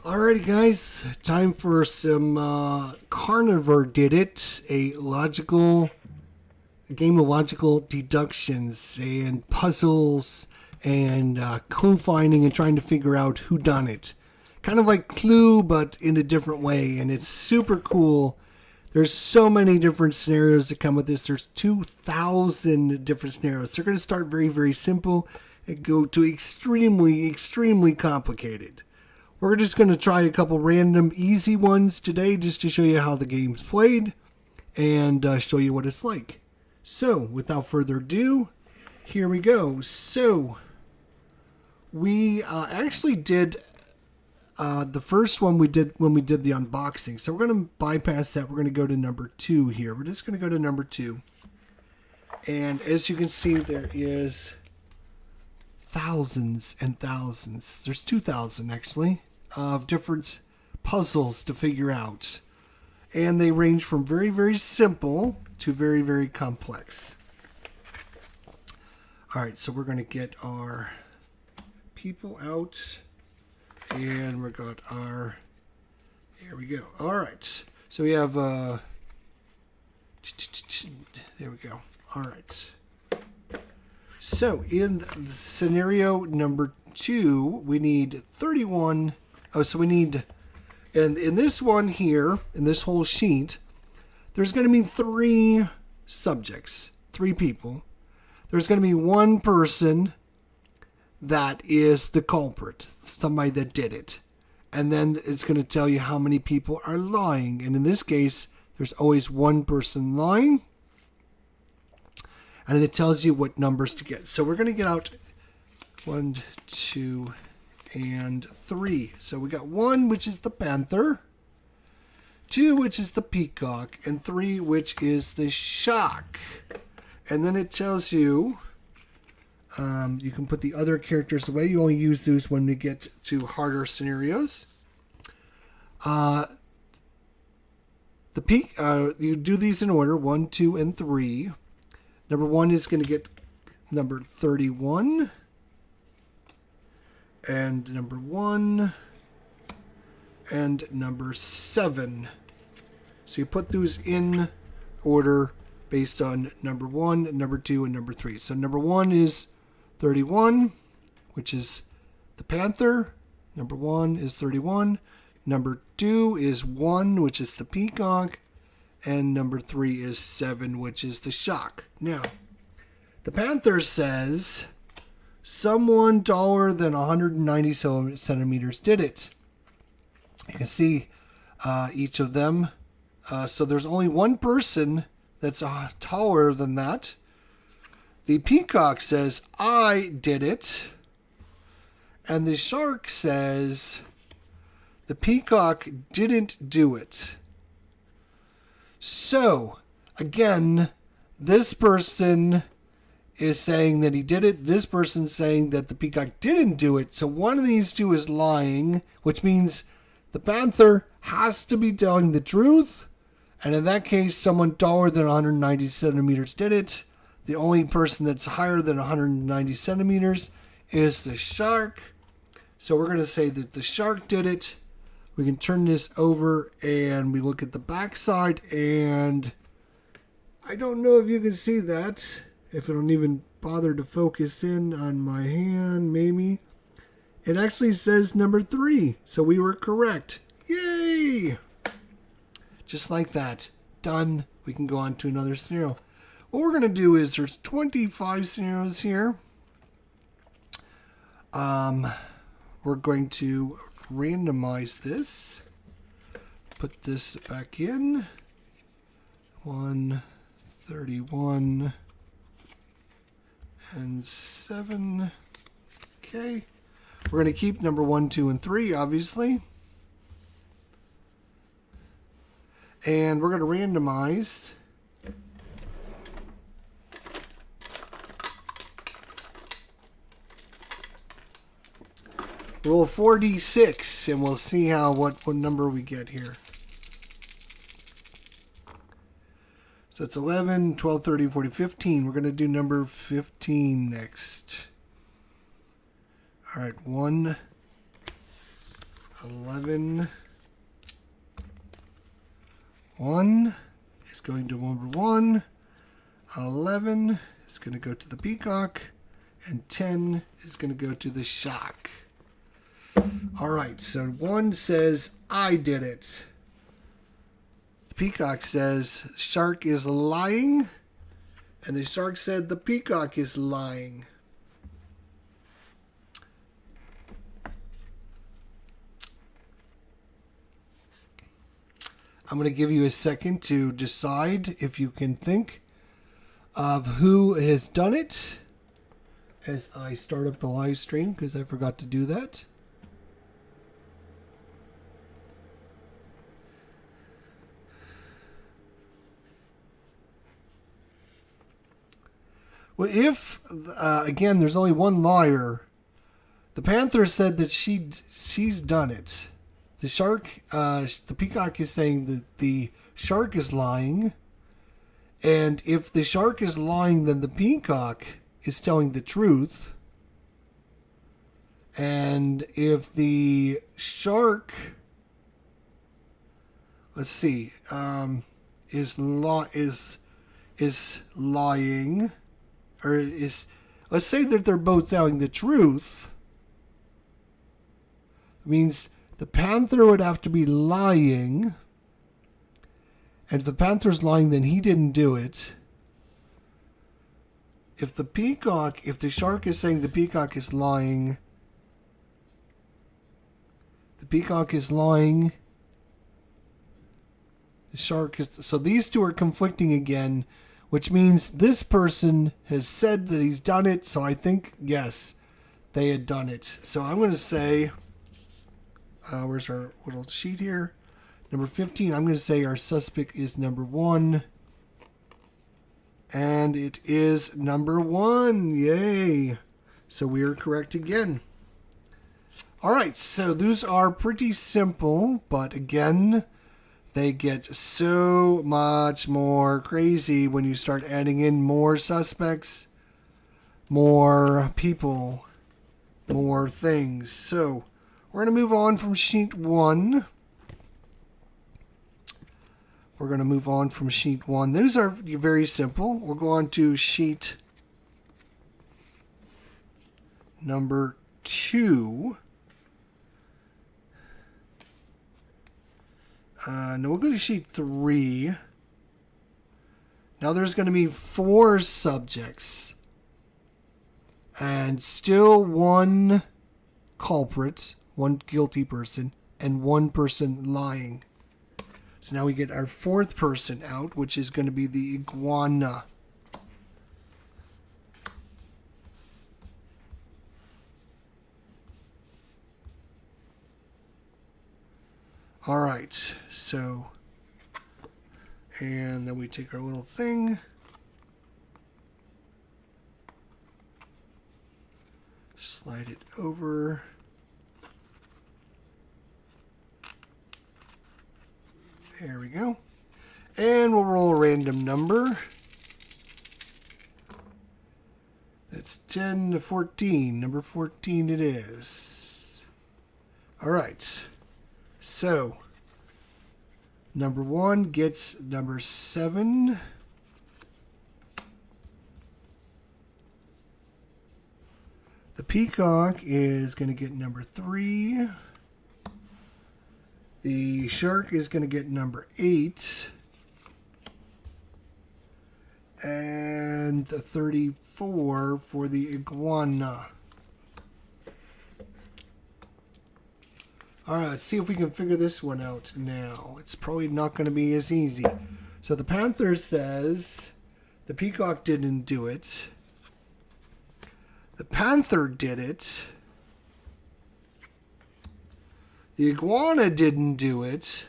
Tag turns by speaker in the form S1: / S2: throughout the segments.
S1: Alrighty, guys, time for some Carnivore did it, a game of logical deductions and puzzles and clue finding and trying to figure out who done it. Kind of like Clue, but in a different way, and it's super cool. There's so many different scenarios that come with this. There's 2,000 different scenarios. They're going to start very, very simple and go to extremely, extremely complicated. We're just going to try a couple random easy ones today just to show you how the game's played and show you what it's like. So, without further ado, here we go. So, we actually did the first one we did when we did the unboxing. So, we're going to bypass that. We're going to go to number 2 here. We're just going to go to number 2. And as you can see, there is thousands and thousands. There's 2,000 actually of different puzzles to figure out. And they range from very, very simple to very, very complex. Alright, so we're going to get our people out. And we got our... Here we go. Alright. So we have... There we go. Alright. So in scenario number 2, we need 31... Oh, so we need... And in this one here, in this whole sheet, there's going to be 3 subjects, 3 people. There's going to be 1 person that is the culprit, somebody that did it. And then it's going to tell you how many people are lying. And in this case, there's always 1 person lying. And it tells you what numbers to get. So we're going to get out 1, 2, and 3. So we got 1, which is the panther, 2, which is the peacock, and 3, which is the shark. And then it tells you you can put the other characters away. You only use those when we get to harder scenarios. You do these in order, 1, 2, and 3. Number 1 is going to get number 31. And number 1. And number 7. So you put those in order based on number 1, number 2, and number 3. So number 1 is 31, which is the panther. Number 1 is 31. Number 2 is 1, which is the peacock. And number 3 is 7, which is the shark. Now, the panther says someone taller than 190 centimeters did it. You can see each of them. So there's only 1 person that's taller than that. The peacock says, I did it. And the shark says, the peacock didn't do it. So, again, this person is saying that he did it. This person's saying that the peacock didn't do it. So one of these 2 is lying, which means the panther has to be telling the truth. And in that case, someone taller than 190 centimeters did it. The only person that's higher than 190 centimeters is the shark. So we're going to say that the shark did it. We can turn this over and we look at the back side, and I don't know if you can see that. If I don't even bother to focus in on my hand, maybe. It actually says number 3, so we were correct. Yay! Just like that. Done. We can go on to another scenario. What we're going to do is there's 25 scenarios here. We're going to randomize this. Put this back in. 131 and 7. Okay. We're going to keep number 1, 2, and 3, obviously. And we're going to randomize roll 4d6, and we'll see what number we get here. So it's 11, 12, 13, 14, 15. We're going to do number 15 next. All right, 1, 11. 1 is going to number 1. 11 is going to go to the peacock. And 10 is going to go to the shark. All right, so 1 says, I did it. The peacock says, shark is lying. And the shark said, the peacock is lying. I'm going to give you a second to decide if you can think of who has done it as I start up the live stream, because I forgot to do that. Well, if, again, there's only one liar, the panther said that she's done it. The shark, the peacock is saying that the shark is lying. And if the shark is lying, then the peacock is telling the truth. And if the shark, let's see, is lying, or is, let's say that they're both telling the truth, it means the panther would have to be lying. And if the panther's lying, then he didn't do it. If the shark is saying the peacock is lying, the peacock is lying, the shark is, so these two are conflicting again, which means this person has said that he's done it, so I think, yes, they had done it. So I'm going to say, where's our little sheet here? Number 15, I'm going to say our suspect is number 1. And it is number 1. Yay. So we are correct again. All right, so those are pretty simple, but again, they get so much more crazy when you start adding in more suspects, more people, more things. So we're going to move on from sheet 1. We're going to move on from sheet 1. Those are very simple. We'll go on to sheet number 2. No, we'll go to sheet 3. Now there's going to be 4 subjects. And still 1 culprit, 1 guilty person, and 1 person lying. So now we get our 4th person out, which is going to be the iguana. All right, so, and then we take our little thing, slide it over. There we go. And we'll roll a random number. That's 10 to 14. Number 14 it is. All right. So, number 1 gets number 7. The peacock is going to get number 3. The shark is going to get number 8. And 34 for the iguana. All right, let's see if we can figure this one out now. It's probably not going to be as easy. So the panther says the peacock didn't do it. The panther did it. The iguana didn't do it.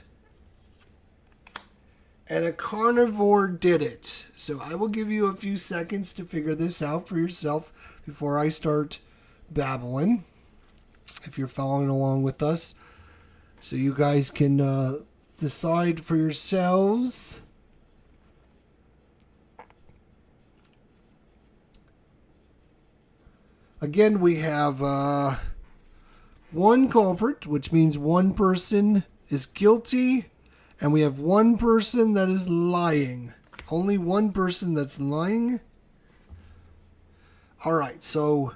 S1: And a carnivore did it. So I will give you a few seconds to figure this out for yourself before I start babbling, if you're following along with us. So you guys can decide for yourselves. Again, we have one culprit, which means one person is guilty, and we have one person that is lying. Only one person that's lying. All right, so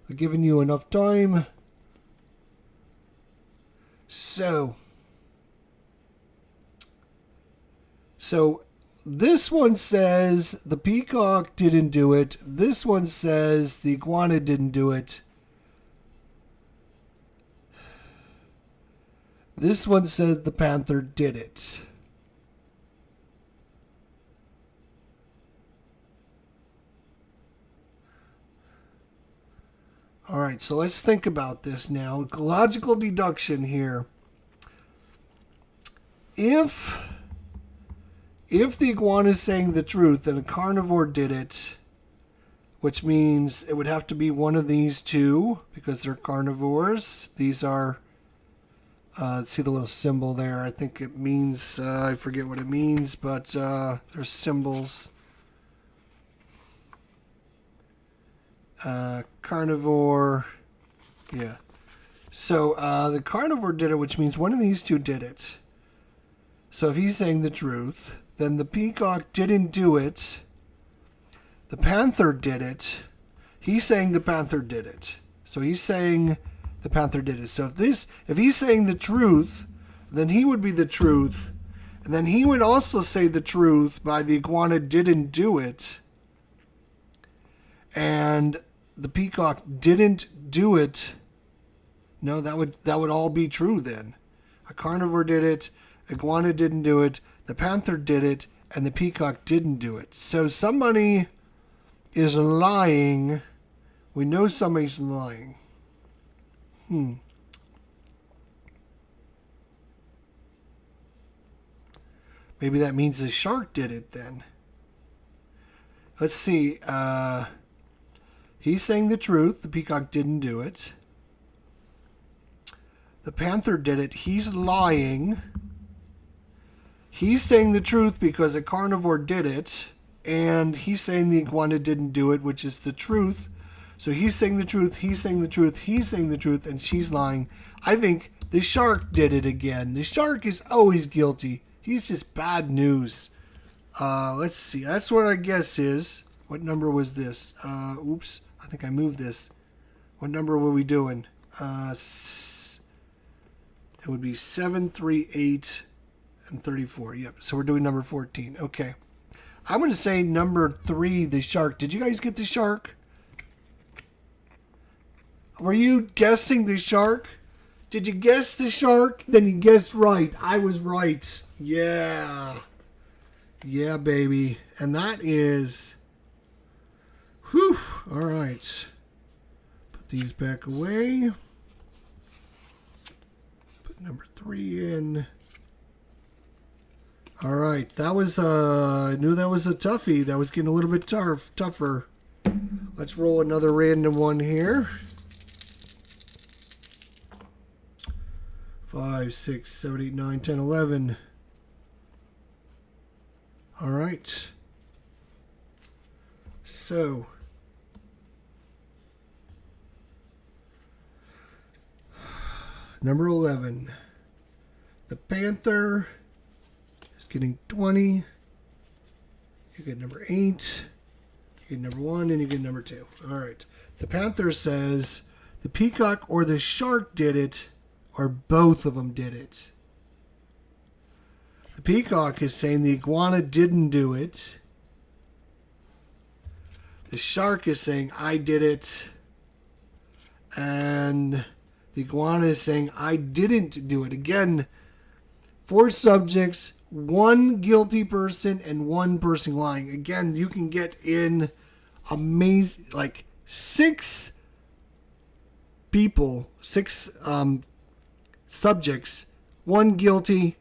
S1: we're giving you enough time. So this one says the peacock didn't do it. This one says the iguana didn't do it. This one says the panther did it. All right, so let's think about this now. Logical deduction here. If the iguana is saying the truth, then a carnivore did it, which means it would have to be one of these two because they're carnivores. These are, see the little symbol there. I think it means, I forget what it means, but there's symbols. Carnivore, yeah. So the carnivore did it, which means one of these two did it. So if he's saying the truth, then the peacock didn't do it. The panther did it. He's saying the panther did it. So he's saying the panther did it. So if he's saying the truth, then he would be the truth. And then he would also say the truth by the iguana didn't do it. And the peacock didn't do it. No, that would all be true then. A carnivore did it, iguana didn't do it, the panther did it, and the peacock didn't do it. So somebody is lying. We know somebody's lying. Maybe that means the shark did it then. Let's see. He's saying the truth. The peacock didn't do it. The panther did it. He's lying. He's saying the truth because a carnivore did it. And he's saying the iguana didn't do it, which is the truth. So he's saying the truth. He's saying the truth. He's saying the truth. And she's lying. I think the shark did it again. The shark is always guilty. He's just bad news. Let's see. That's what our guess is. What number was this? Oops. I think I moved this. What number were we doing? It would be 7, 3, 8, and 34. Yep. So we're doing number 14. Okay. I'm going to say number 3, the shark. Did you guys get the shark? Were you guessing the shark? Did you guess the shark? Then you guessed right. I was right. Yeah. Yeah, baby. And that is... Whew. All right. Put these back away. Put number 3 in. All right. That was, I knew that was a toughie. That was getting a little bit tougher. Let's roll another random one here. 5, 6, 7, 8, 9, 10, 11. All right. So, number 11. The panther is getting 20. You get number 8. You get number 1, and you get number 2. All right. The panther says the peacock or the shark did it, or both of them did it. The peacock is saying the iguana didn't do it. The shark is saying I did it. And the iguana is saying I didn't do it. Again, 4 subjects, 1 guilty person, and 1 person lying. Again, you can get in amazing, like 6 people, 6 subjects, 1 guilty,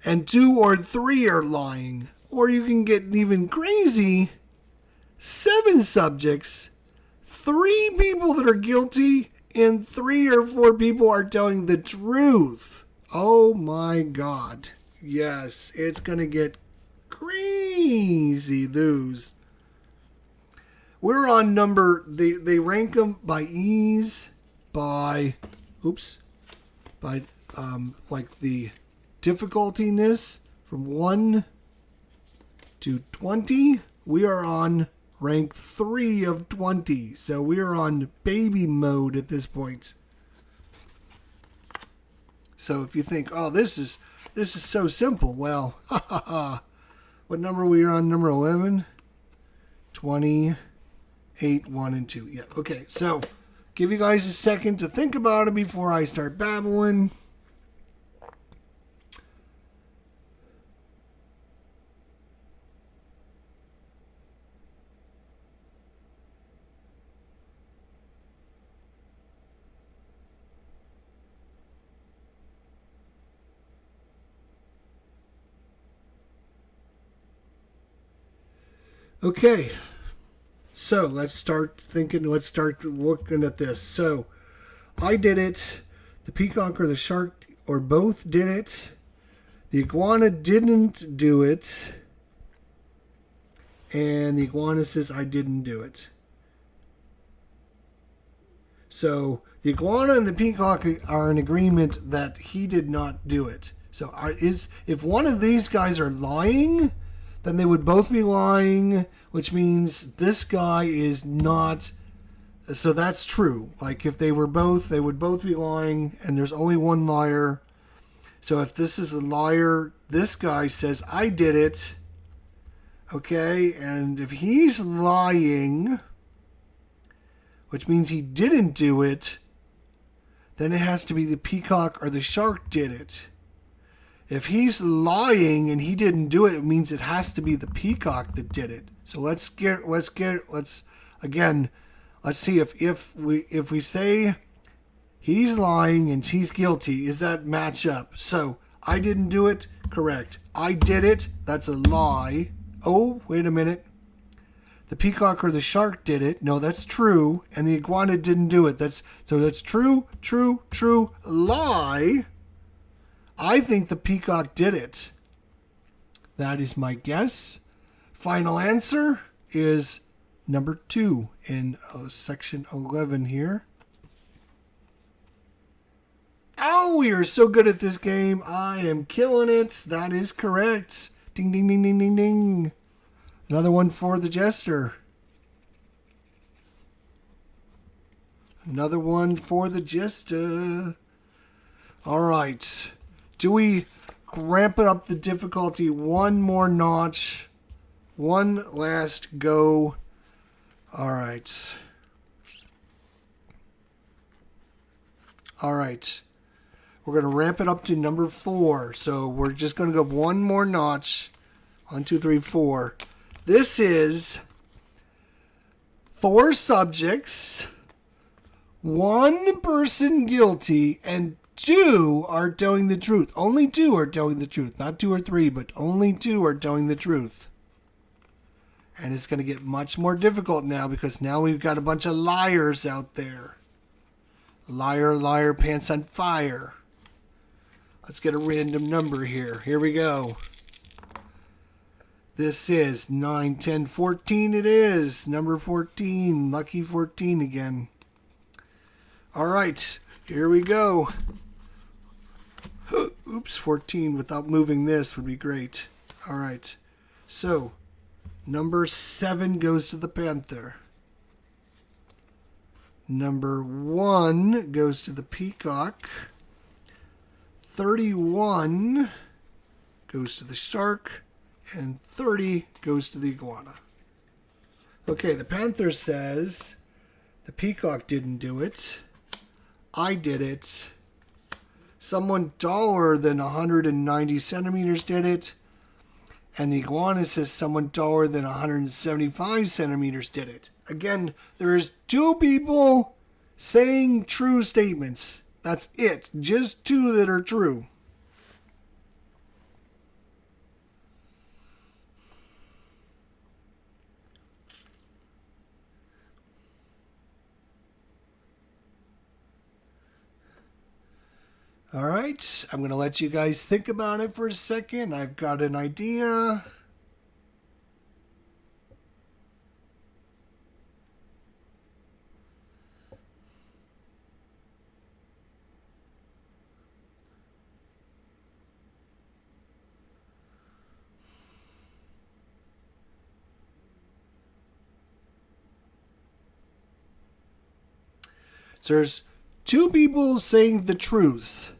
S1: and 2 or 3 are lying. Or you can get even crazy, 7 subjects, 3 people that are guilty, and 3 or 4 people are telling the truth. Oh my God. Yes, it's going to get crazy, those. We're on number, they rank them by ease, by, oops, by like the difficultiness from 1 to 20. We are on rank 3 of 20. So we are on baby mode at this point. So if you think, oh, this is so simple. Well, ha ha ha. What number are we on? Number 11? 28, 1, and 2. Yeah, okay. So give you guys a second to think about it before I start babbling. Okay, so let's start thinking, let's start looking at this. So I did it, the peacock or the shark or both did it, the iguana didn't do it, and the iguana says I didn't do it. So the iguana and the peacock are in agreement that he did not do it. So if one of these guys are lying, then they would both be lying, which means this guy is not. So that's true. Like if they were both, they would both be lying, and there's only one liar. So if this is a liar, this guy says, I did it. Okay, and if he's lying, which means he didn't do it, then it has to be the peacock or the shark did it. If he's lying and he didn't do it, it means it has to be the peacock that did it. So let's see if we say he's lying and she's guilty, is that match up? So I didn't do it, correct. I did it, that's a lie. Oh, wait a minute. The peacock or the shark did it. No, that's true. And the iguana didn't do it. That's true, true, true, lie. I think the peacock did it. That is my guess. Final answer is number 2 in section 11 here. Oh, we are so good at this game. I am killing it. That is correct. Ding, ding, ding, ding, ding, ding. Another one for the jester. Another one for the jester. All right. Do we ramp it up the difficulty one more notch? One last go. All right. All right. We're going to ramp it up to number 4. So we're just going to go one more notch. 1, 2, 3, 4. This is 4 subjects, 1 person guilty, and 2 are telling the truth. Only 2 are telling the truth. Not 2 or 3, but only 2 are telling the truth. And it's going to get much more difficult now because now we've got a bunch of liars out there. Liar, liar, pants on fire. Let's get a random number here. Here we go. This is 9, 10, 14. It is. Number 14. Lucky 14 again. All right. Here we go. Oops, 14 without moving this would be great. All right. So, number 7 goes to the panther. Number 1 goes to the peacock. 31 goes to the shark. And 30 goes to the iguana. Okay, the panther says the peacock didn't do it. I did it. Someone taller than 190 centimeters did it. And the iguana says someone taller than 175 centimeters did it. Again, there is 2 people saying true statements. That's it. Just 2 that are true. All right, I'm going to let you guys think about it for a second. I've got an idea. So there's two people saying the truth.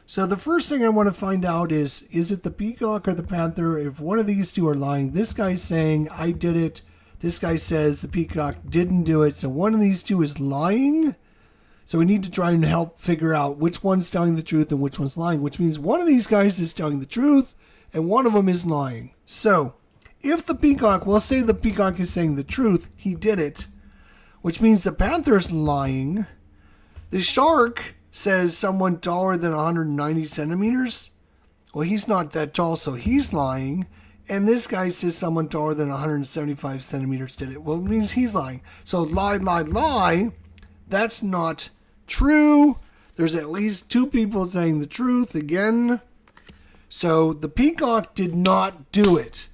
S1: So the first thing I want to find out is it the peacock or the panther? If one of these two are lying, this guy's saying, I did it. This guy says the peacock didn't do it. So one of these two is lying. So we need to try and help figure out which one's telling the truth and which one's lying, which means one of these guys is telling the truth and one of them is lying. So if the peacock, we'll say the peacock is saying the truth, he did it, which means the panther's lying. The shark says someone taller than 190 centimeters. Well, he's not that tall, so he's lying. And this guy says someone taller than 175 centimeters did it. Well, it means he's lying. So lie. That's not true. There's at least two people saying the truth again. So the peacock did not do it.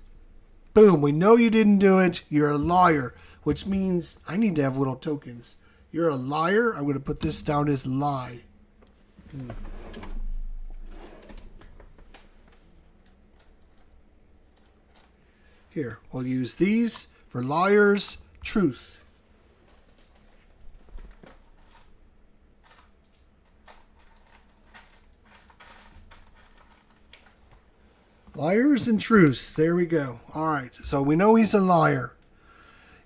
S1: Boom, we know you didn't do it. You're a liar, which means I need to have little tokens. You're a liar. I'm going to put this down as lie. Here, we'll use these for liars, truth. Liars and truths. There we go. All right, so we know he's a liar.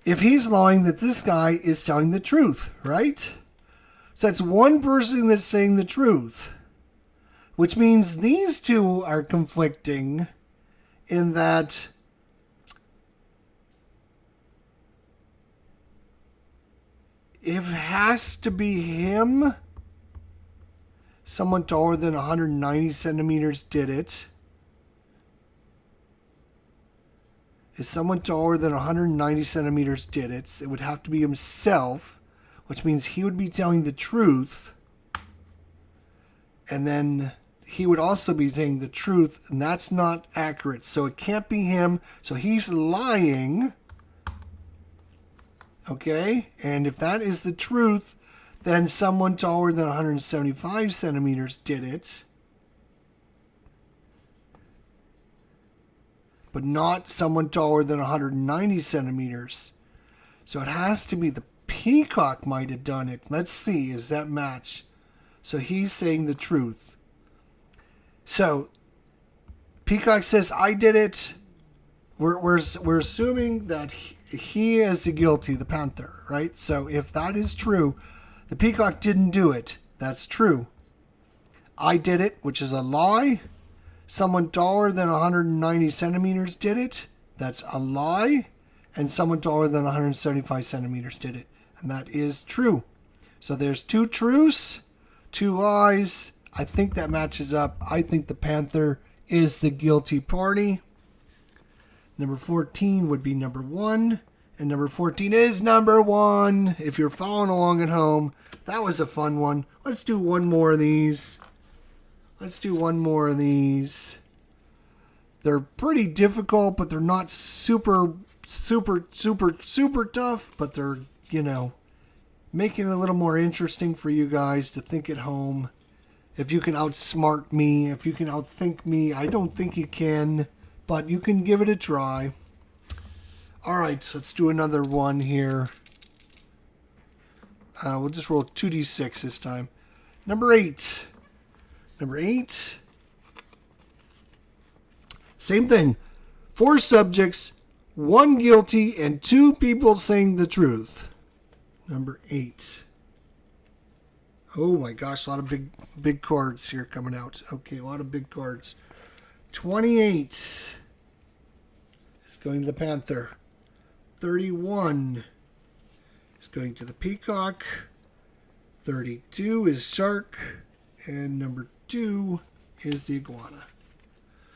S1: If he's lying, that this guy is telling the truth, right? So that's one person that's saying the truth, which means these two are conflicting in that it has to be him. Someone taller than 190 centimeters did it. If someone taller than 190 centimeters did it, it would have to be himself, which means he would be telling the truth. And then he would also be saying the truth, and that's not accurate. So it can't be him. So he's lying. Okay? And if that is the truth, then someone taller than 175 centimeters did it. But not someone taller than 190 centimeters. So it has to be the peacock might have done it. Let's see, is that match? So he's saying the truth. So peacock says, I did it. We're assuming that he is the guilty, the panther, right? So if that is true, the peacock didn't do it. That's true. I did it, which is a lie. Someone taller than 190 centimeters did it. That's a lie. And someone taller than 175 centimeters did it. And that is true. So there's two truths, two lies. I think that matches up. I think the panther is the guilty party. Number 14 would be number 1. And number 14 is number 1. If you're following along at home, that was a fun one. Let's do one more of these. They're pretty difficult, but they're not super tough. But they're, making it a little more interesting for you guys to think at home. If you can outsmart me, if you can outthink me, I don't think you can, but you can give it a try. All right, so let's do another one here. We'll just roll 2d6 this time. Number 8. Same thing. 4 subjects, 1 guilty, and 2 people saying the truth. Number 8. Oh my gosh, a lot of big cards here coming out. Okay, a lot of big cards. 28 is going to the panther. 31 is going to the peacock. 32 is shark. And number 2 is the iguana.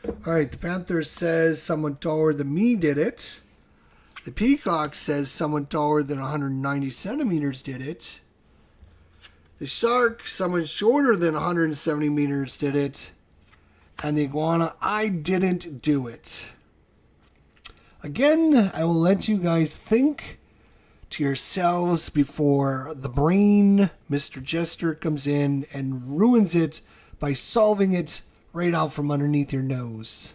S1: All right, the panther says someone taller than me did it. The peacock says someone taller than 190 centimeters did it. The shark, someone shorter than 170 meters did it. And the iguana, I didn't do it. Again, I will let you guys think to yourselves before the brain, Mr. Jester, comes in and ruins it by solving it right out from underneath your nose.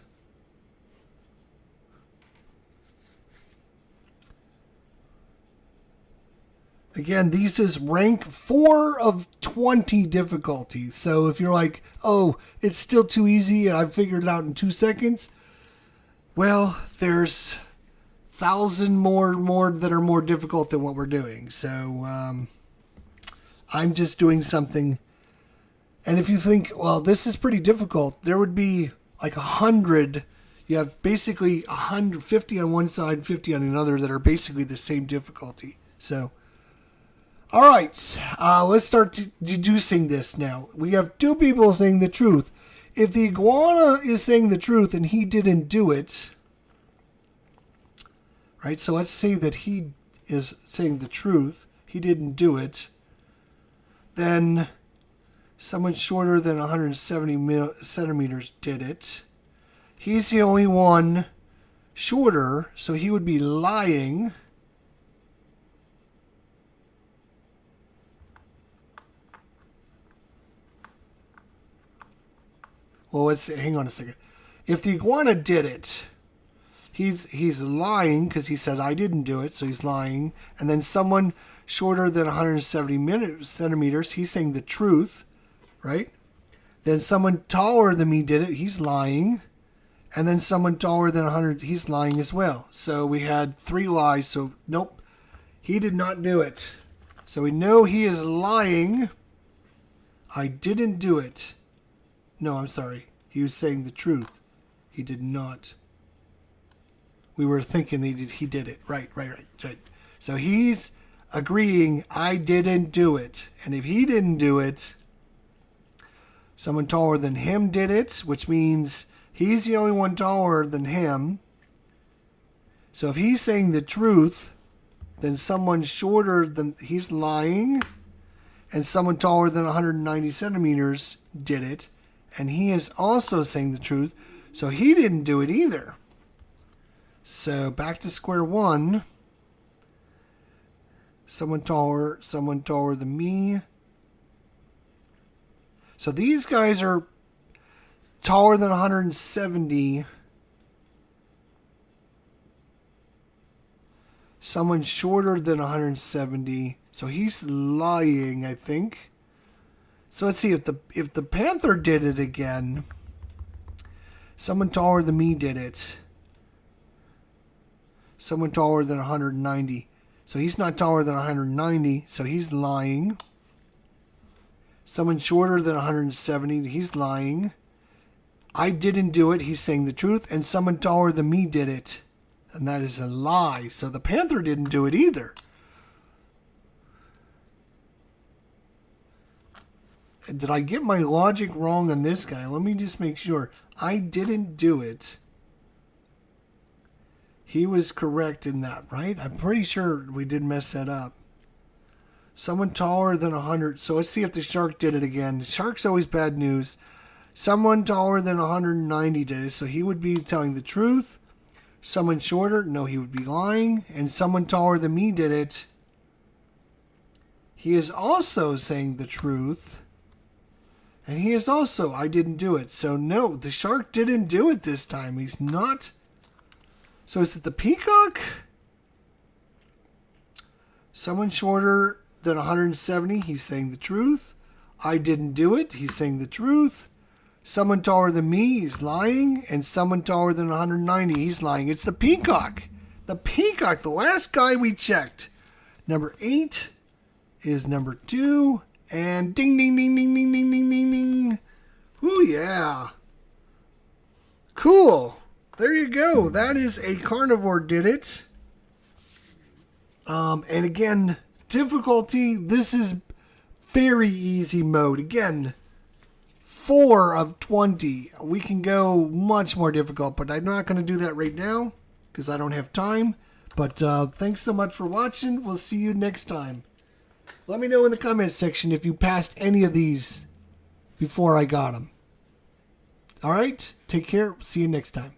S1: Again, these is rank 4 of 20 difficulty. So if you're like, oh, it's still too easy and I figured it out in 2 seconds. Well, there's 1,000 more that are more difficult than what we're doing. So I'm just doing something. And if you think, well, this is pretty difficult, there would be like 100. You have basically 150 on one side, 50 on another that are basically the same difficulty. So, all right, let's start deducing this now. We have 2 people saying the truth. If the iguana is saying the truth and he didn't do it, right? So let's say that he is saying the truth. He didn't do it. Then someone shorter than 170 centimeters did it. He's the only one shorter, so he would be lying. Well, let's hang on a second. If the iguana did it, he's lying because he said I didn't do it, so he's lying. And then someone shorter than 170 centimeters, he's saying the truth, right? Then someone taller than me did it, he's lying. And then someone taller than 100, he's lying as well. So we had 3 lies. So nope, he did not do it. So we know he is lying. I didn't do it. No, I'm sorry. He was saying the truth. He did not. We were thinking he did it. Right. So he's agreeing I didn't do it. And if he didn't do it, someone taller than him did it, which means he's the only one taller than him. So if he's saying the truth, then someone shorter than he's lying, and someone taller than 190 centimeters did it, and he is also saying the truth. So he didn't do it either. So back to square one. Someone taller than me. So these guys are taller than 170. Someone shorter than 170. So he's lying, I think. So let's see if the panther did it again. Someone taller than me did it. Someone taller than 190. So he's not taller than 190, so he's lying. Someone shorter than 170, he's lying. I didn't do it, he's saying the truth. And someone taller than me did it. And that is a lie. So the panther didn't do it either. Did I get my logic wrong on this guy? Let me just make sure. I didn't do it. He was correct in that, right? I'm pretty sure we did mess that up. Someone taller than 100. So let's see if the shark did it again. The shark's always bad news. Someone taller than 190 did it, so he would be telling the truth. Someone shorter, no, he would be lying. And someone taller than me did it. He is also saying the truth. And he is also, I didn't do it. So no, the shark didn't do it this time. He's not. So is it the peacock? Someone shorter than 170, he's saying the truth. I didn't do it, he's saying the truth. Someone taller than me, he's lying. And someone taller than 190, he's lying. It's the peacock. The peacock, the last guy we checked. Number 8 is number 2. And ding, ding, ding, ding, ding, ding, ding, ding, ding. Ooh, yeah. Cool. There you go. That is a carnivore did it. And again, difficulty, this is very easy mode. Again, 4 of 20. We can go much more difficult, but I'm not going to do that right now because I don't have time. But thanks so much for watching. We'll see you next time. Let me know in the comments section if you passed any of these before I got them. All right, take care. See you next time.